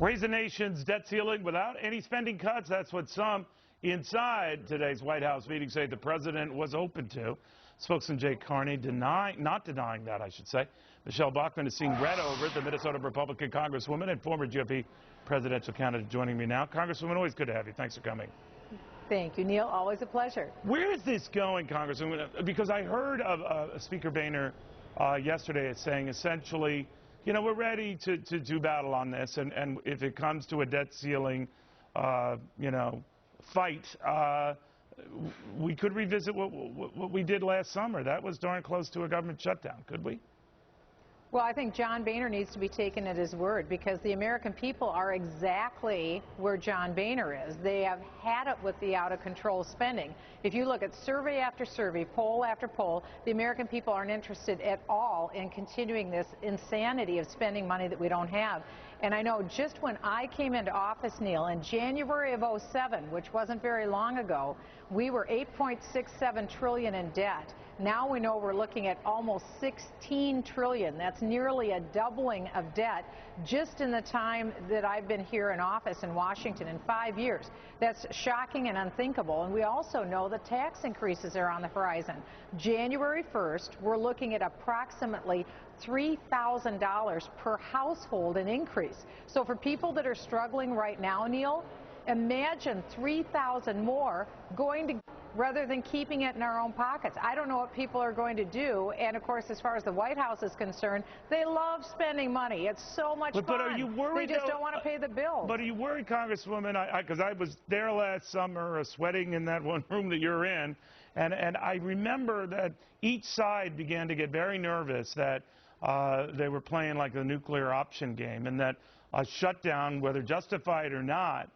Raise the nation's debt ceiling without any spending cuts. That's what some inside today's White House meeting say the president was open to. Spokesman Jay Carney not denying that, I should say. Michele Bachmann is seeing red over it, the Minnesota Republican Congresswoman and former GOP presidential candidate joining me now. Congresswoman, always good to have you. Thanks for coming. Thank you, Neil. Always a pleasure. Where is this going, Congresswoman? Because I heard of Speaker Boehner yesterday saying essentially, you know, we're ready to do battle on this, and if it comes to a debt ceiling, fight, we could revisit what we did last summer. That was darn close to a government shutdown, could we? Well, I think John Boehner needs to be taken at his word, because the American people are exactly where John Boehner is. They have had it with the out-of-control spending. If you look at survey after survey, poll after poll, the American people aren't interested at all in continuing this insanity of spending money that we don't have. And I know just when I came into office, Neil, in January of '07, which wasn't very long ago, we were $8.67 trillion in debt. Now we know we're looking at almost $16 trillion. That's nearly a doubling of debt just in the time that I've been here in office in Washington, in 5 years. That's shocking and unthinkable. And we also know that tax increases are on the horizon. January 1st, we're looking at approximately $3,000 per household in increase. So for people that are struggling right now, Neil, imagine $3,000 more going to, rather than keeping it in our own pockets. I don't know what people are going to do. And of course, as far as the White House is concerned, they love spending money. It's so much fun. But are you worried? They just don't want to pay the bills. But are you worried, Congresswoman? Because I was there last summer, sweating in that one room that you're in, and I remember that each side began to get very nervous that they were playing like the nuclear option game, and that a shutdown, whether justified or not,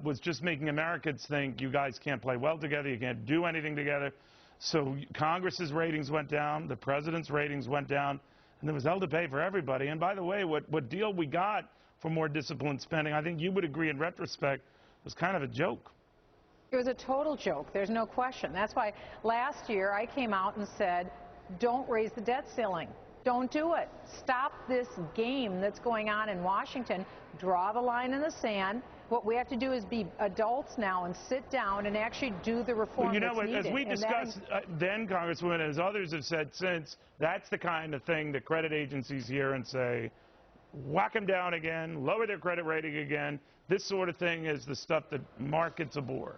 was just making Americans think you guys can't play well together, you can't do anything together. So Congress's ratings went down, the president's ratings went down, and there was hell to pay for everybody. And by the way, what deal we got for more disciplined spending, I think you would agree in retrospect, was kind of a joke. It was a total joke. There's no question. That's why last year I came out and said, don't raise the debt ceiling. Don't do it. Stop this game that's going on in Washington. Draw the line in the sand. What we have to do is be adults now and sit down and actually do the reform that's needed. As we discussed then, Congresswoman, as others have said since, that's the kind of thing that credit agencies hear and say, whack them down again, lower their credit rating again. This sort of thing is the stuff that markets abhor.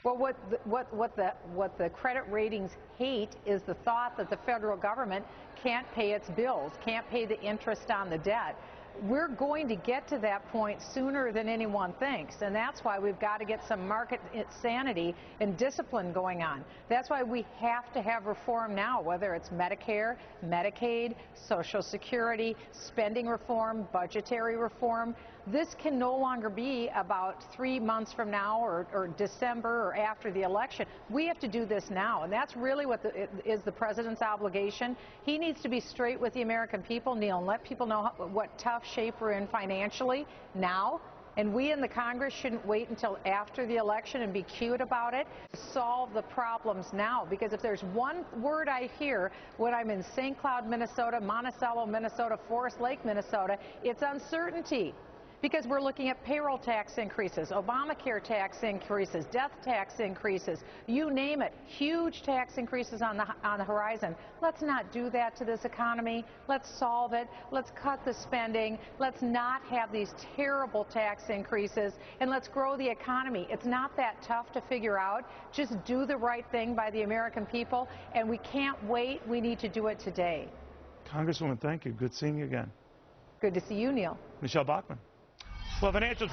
Well, what the credit ratings hate is the thought that the federal government can't pay its bills, can't pay the interest on the debt. We're going to get to that point sooner than anyone thinks, and that's why we've got to get some market sanity and discipline going on. That's why we have to have reform now, whether it's Medicare, Medicaid, Social Security, spending reform, budgetary reform. This can no longer be about 3 months from now or December or after the election. We have to do this now, and that's really what is the president's obligation. He needs to be straight with the American people, Neil, and let people know what tough shape we're in financially now. And we in the Congress shouldn't wait until after the election and be cute about it. Solve the problems now, because if there's one word I hear when I'm in St. Cloud, Minnesota, Monticello, Minnesota, Forest Lake, Minnesota, it's uncertainty. Because we're looking at payroll tax increases, Obamacare tax increases, death tax increases, you name it, huge tax increases on the horizon. Let's not do that to this economy. Let's solve it. Let's cut the spending. Let's not have these terrible tax increases, and let's grow the economy. It's not that tough to figure out. Just do the right thing by the American people, and we can't wait. We need to do it today. Congresswoman, thank you. Good seeing you again. Good to see you, Neil. Michele Bachmann. Well, financial